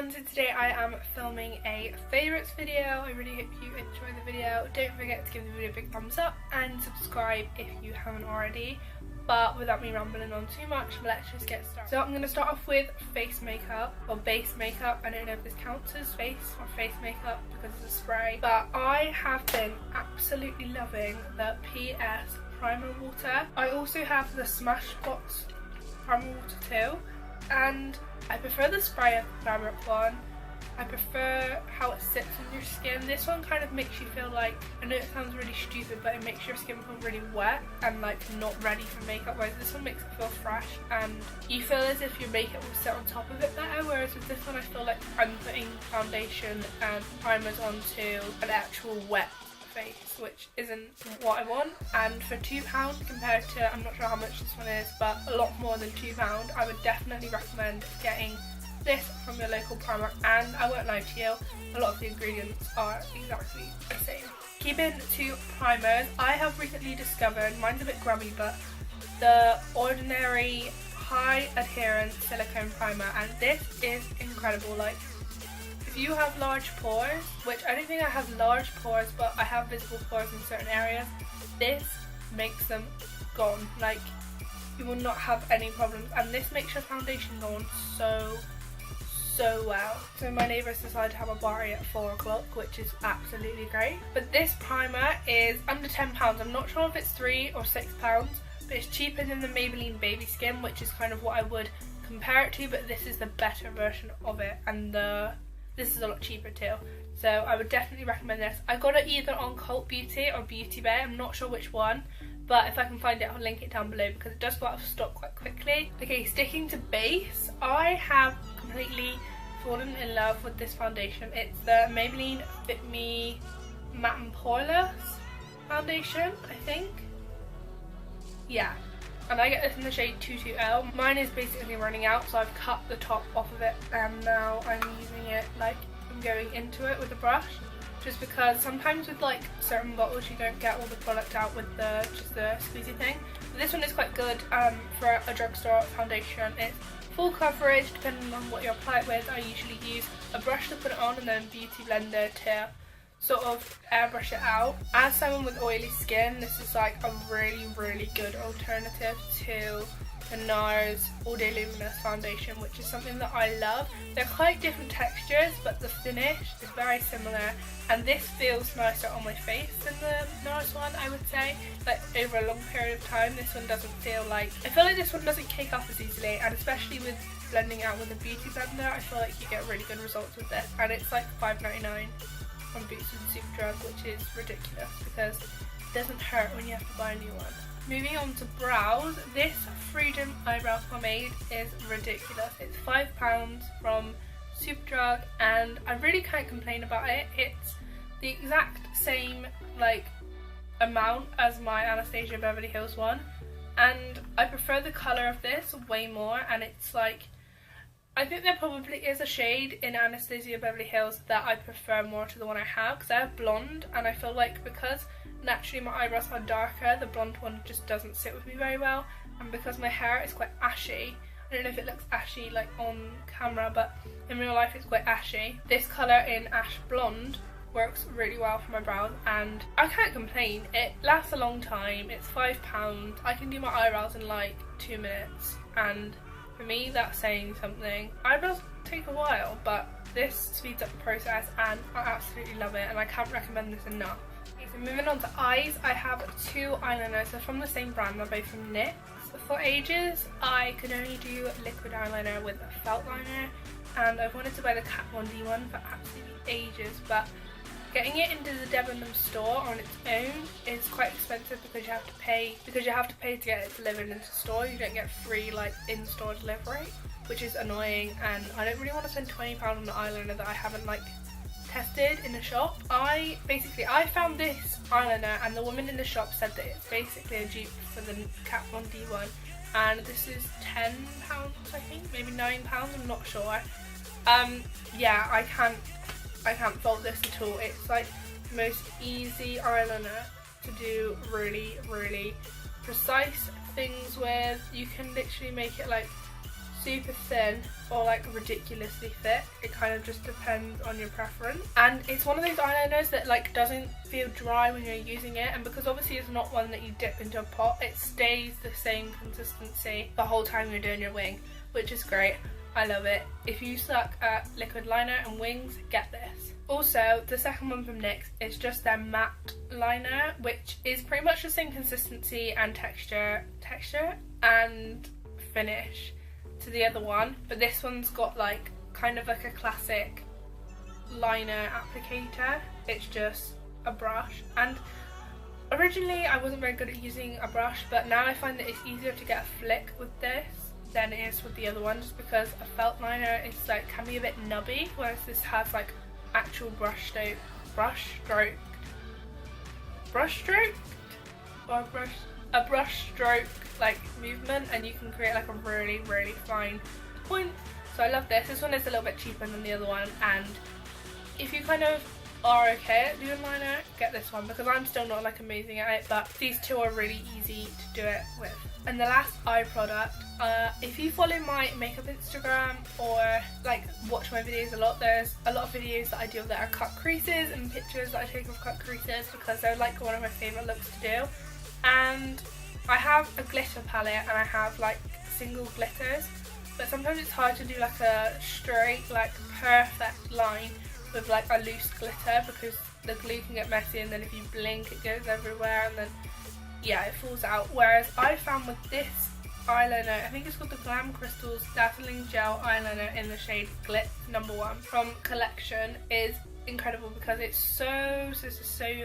everyone, so today I am filming a favourites video. I really hope you enjoy the video. Don't forget to give the video a big thumbs up and subscribe if you haven't already. But without me rambling on too much, let's just get started. So I'm going to start off with face makeup, or base makeup. I don't know if this counts as face or face makeup because it's a spray. But I have been absolutely loving the PS Primer Water. I also have the Smashbox Primer Water too. And I prefer the spray of the fabric one. I prefer how it sits on your skin. This one kind of makes you feel like, I know it sounds really stupid, but it makes your skin feel really wet and like not ready for makeup, whereas this one makes it feel fresh and you feel as if your makeup will sit on top of it better, whereas with this one I feel like I'm putting foundation and primers onto an actual wet face, which isn't what I want. And for £2 compared to, I'm not sure how much this one is, but a lot more than £2, I would definitely recommend getting this from your local Primark. And I won't lie to you, a lot of the ingredients are exactly the same. Keeping to primers, I have recently discovered, mine's a bit grubby, but the Ordinary High Adherence Silicone Primer, and this is incredible. Like, if you have large pores, which I don't think I have large pores, but I have visible pores in certain areas, this makes them gone. Like, you will not have any problems, and this makes your foundation go on so well. So my neighbours decided to have a party at 4 o'clock, which is absolutely great. But this primer is under £10. I'm not sure if it's £3 or £6, but it's cheaper than the Maybelline Baby Skin, which is kind of what I would compare it to, but this is the better version of it, and this is a lot cheaper too. So I would definitely recommend this. I got it either on Cult Beauty or Beauty Bay, I'm not sure which one, but if I can find it I'll link it down below because it does go out of stock quite quickly. Okay, sticking to base, I have completely fallen in love with this foundation. It's the Maybelline Fit Me Matte and Poreless foundation, I think. Yeah, and I get this in the shade 22L. Mine is basically running out, so I've cut the top off of it and now I'm using it like I'm going into it with a brush, just because sometimes with like certain bottles you don't get all the product out with just the squeezy thing. But this one is quite good for a drugstore foundation. It's full coverage depending on what you apply it with. I usually use a brush to put it on and then a beauty blender to sort of airbrush it out. As someone with oily skin, this is like a really good alternative to the NARS All Day Luminous foundation, which is something that I love. They're quite different textures, but the finish is very similar, and this feels nicer on my face than the NARS one, I would say. Like, over a long period of time, this one doesn't feel like, I feel like this one doesn't cake up as easily, and especially with blending out with a beauty blender, I feel like you get really good results with this. And it's like $5.99 on Boots and Superdrug, which is ridiculous because it doesn't hurt when you have to buy a new one. Moving on to brows, this Freedom Eyebrow Pomade is ridiculous. It's £5 from Superdrug and I really can't complain about it. It's the exact same like amount as my Anastasia Beverly Hills one, and I prefer the colour of this way more. And it's like, I think there probably is a shade in Anastasia Beverly Hills that I prefer more to the one I have, because I have blonde and I feel like because naturally my eyebrows are darker, the blonde one just doesn't sit with me very well, and because my hair is quite ashy, I don't know if it looks ashy like on camera, but in real life it's quite ashy. This colour in ash blonde works really well for my brows and I can't complain. It lasts a long time, it's £5, I can do my eyebrows in like 2 minutes, and for me that's saying something. Eyebrows take a while, but this speeds up the process and I absolutely love it and I can't recommend this enough. Okay, so moving on to eyes, I have 2 eyeliners. They're from the same brand, they're both from NYX. For ages I could only do liquid eyeliner with a felt liner, and I've wanted to buy the Kat Von D one for absolutely ages, but getting it into the Debenham store on its own is quite expensive because you have to pay to get it delivered into store. You don't get free like in-store delivery, which is annoying, and I don't really want to spend £20 on an eyeliner that I haven't like tested in a shop. I found this eyeliner and the woman in the shop said that it's basically a dupe for the Kat Von D one, and this is £10 I think, maybe £9, I'm not sure. Yeah, I can't fault this at all. It's like the most easy eyeliner to do really precise things with. You can literally make it like super thin or like ridiculously thick. It kind of just depends on your preference. And it's one of those eyeliners that like doesn't feel dry when you're using it, and because obviously it's not one that you dip into a pot, it stays the same consistency the whole time you're doing your wing, which is great. I love it. If you suck at liquid liner and wings, get this. Also, the second one from NYX is just their matte liner, which is pretty much the same consistency and texture and finish to the other one, but this one's got like kind of like a classic liner applicator. It's just a brush, and originally I wasn't very good at using a brush, but now I find that it's easier to get a flick with this than it is with the other one, just because a felt liner is like can be a bit nubby, whereas this has like actual brush stroke like movement, and you can create like a really fine point. So I love this. This one is a little bit cheaper than the other one, and if you kind of are okay at doing liner, get this one, because I'm still not like amazing at it, but these two are really easy to do it with. And the last eye product, if you follow my makeup Instagram or like watch my videos a lot, there's a lot of videos that I do that are cut creases and pictures that I take of cut creases, because they're like one of my favourite looks to do. And I have a glitter palette and I have like single glitters, but sometimes it's hard to do like a straight like perfect line with like a loose glitter, because the glue can get messy, and then if you blink it goes everywhere, and then yeah, it falls out. Whereas I found with this eyeliner, I think it's called the Glam Crystals Dazzling Gel Eyeliner in the shade Glit No. 1 from Collection, is incredible because it's so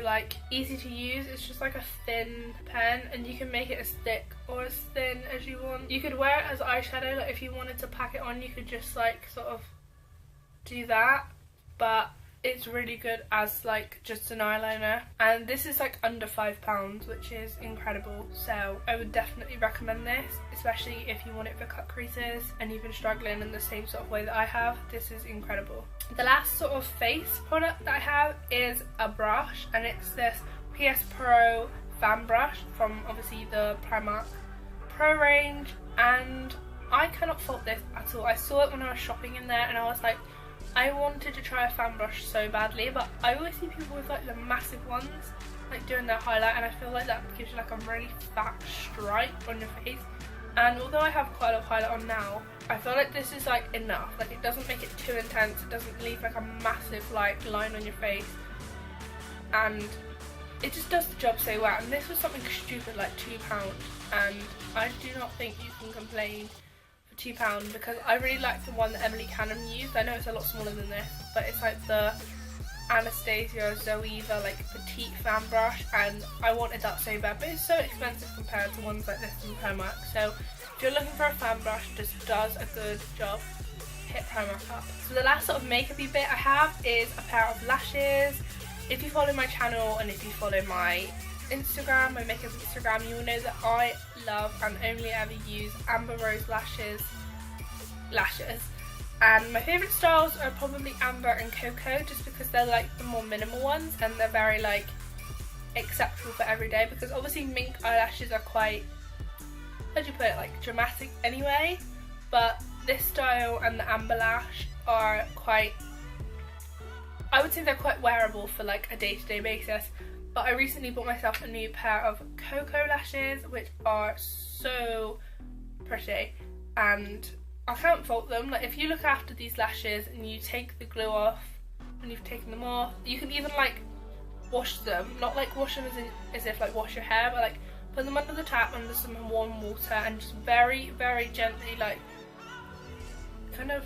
like easy to use. It's just like a thin pen, and you can make it as thick or as thin as you want. You could wear it as eyeshadow, like if you wanted to pack it on you could just like sort of do that, but it's really good as like just an eyeliner. And this is like under £5, which is incredible, so I would definitely recommend this, especially if you want it for cut creases and you've been struggling in the same sort of way that I have. This is incredible. The last sort of face product that I have is a brush, and it's this PS Pro fan brush from obviously the Primark Pro range, and I cannot fault this at all. I saw it when I was shopping in there and I was like, I wanted to try a fan brush so badly, but I always see people with like the massive ones like doing their highlight, and I feel like that gives you like a really fat stripe on your face. And although I have quite a lot of highlight on now, I feel like this is like enough. Like it doesn't make it too intense, it doesn't leave like a massive like line on your face, and it just does the job so well. And this was something stupid like £2, and I do not think you can complain for £2, because I really like the one that Emily Cannon used. I know it's a lot smaller than this, but it's like the Anastasia Zoeva like petite fan brush, and I wanted that so bad, but it's so expensive compared to ones like this from Primark. So if you're looking for a fan brush that just does a good job, hit Primark up. So the last sort of makeup-y bit I have is a pair of lashes. If you follow my channel and if you follow my Instagram, my makeup Instagram, you will know that I love and only ever use Amber Rose lashes. And my favourite styles are probably Amber and Cocoa, just because they're like the more minimal ones and they're very like acceptable for every day, because obviously mink eyelashes are quite, how do you put it, like dramatic anyway, but this style and the Amber lash are quite, I would say they're quite wearable for like a day-to-day basis. But I recently bought myself a new pair of Cocoa lashes, which are so pretty, and I can't fault them. Like if you look after these lashes and you take the glue off when you've taken them off, you can even like wash them, not like wash them as if like wash your hair, but like put them under the tap under some warm water and just very gently like kind of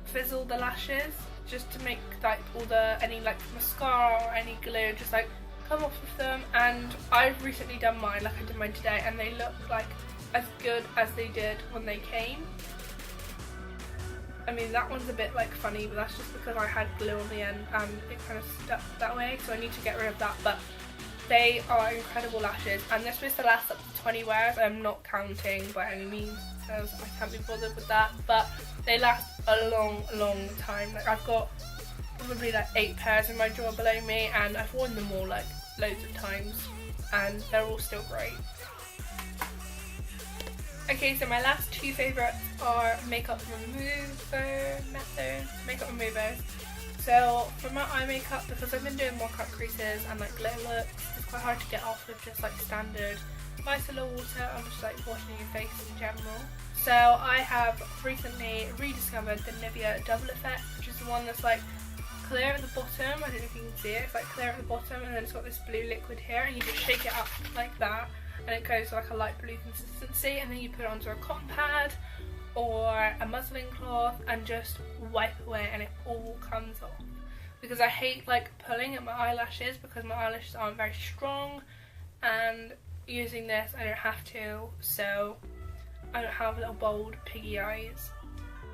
fizzle the lashes, just to make like all the any like mascara or any glue just like come off of them. And I've recently done mine, like I did mine today, and they look like as good as they did when they came. I mean, that one's a bit like funny, but that's just because I had glue on the end and it kind of stuck that way, so I need to get rid of that. But they are incredible lashes, and they're supposed to last up to 20 wears. I'm not counting by any means because I can't be bothered with that, but they last a long time. Like I've got probably like 8 pairs in my drawer below me, and I've worn them all like loads of times, and they're all still great. Okay, so my last two favourites are makeup removers. So for my eye makeup, because I've been doing more cut creases and like glitter looks, it's quite hard to get off with just like standard micellar water and just like washing your face in general. So I have recently rediscovered the Nivea Double Effect, which is the one that's like clear at the bottom. I don't know if you can see it. It's like clear at the bottom and then it's got this blue liquid here, and you just shake it up like that and it goes to like a light blue consistency, and then you put it onto a cotton pad or a muslin cloth and just wipe away and it all comes off. Because I hate like pulling at my eyelashes because my eyelashes aren't very strong, and using this I don't have to, so I don't have little bold piggy eyes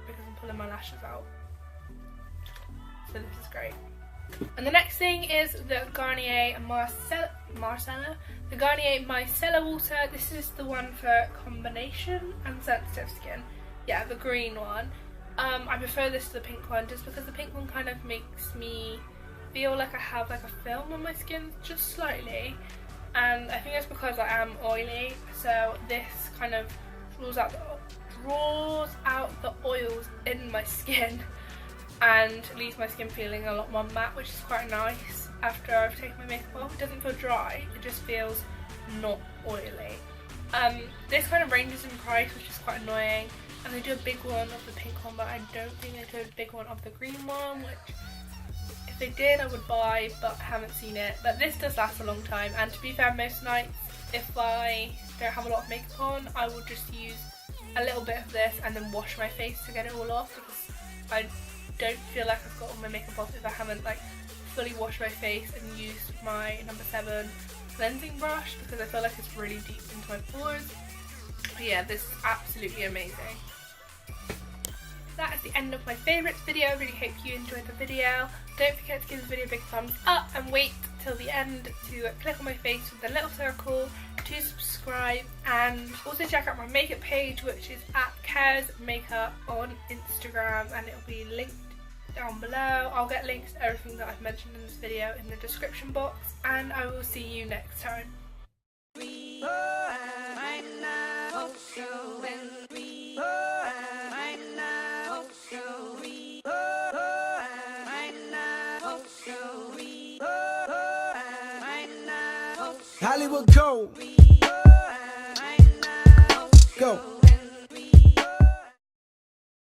because I'm pulling my lashes out. So this is great. And the next thing is the Garnier the Garnier Micellar Water. This is the one for combination and sensitive skin. Yeah, the green one. I prefer this to the pink one just because the pink one kind of makes me feel like I have like a film on my skin just slightly, and I think that's because I am oily, so this kind of draws out the oils in my skin and leaves my skin feeling a lot more matte, which is quite nice after I've taken my makeup off. It doesn't feel dry, it just feels not oily. This kind of ranges in price, which is quite annoying, and they do a big one of the pink one, but I don't think they do a big one of the green one, which if they did I would buy, but I haven't seen it. But this does last a long time, and to be fair, most nights if I don't have a lot of makeup on, I will just use a little bit of this and then wash my face to get it all off, because I don't feel like I've got all my makeup off if I haven't like fully washed my face and used my number 7 cleansing brush, because I feel like it's really deep into my pores. But yeah, this is absolutely amazing. That is the end of my favourites video. I really hope you enjoyed the video. Don't forget to give the video a big thumbs up and wait till the end to click on my face with the little circle to subscribe, and also check out my makeup page, which is at Cares Makeup on Instagram, and it'll be linked down below. I'll get links to everything that I've mentioned in this video in the description box, and I will see you next time. Hollywood go. Go.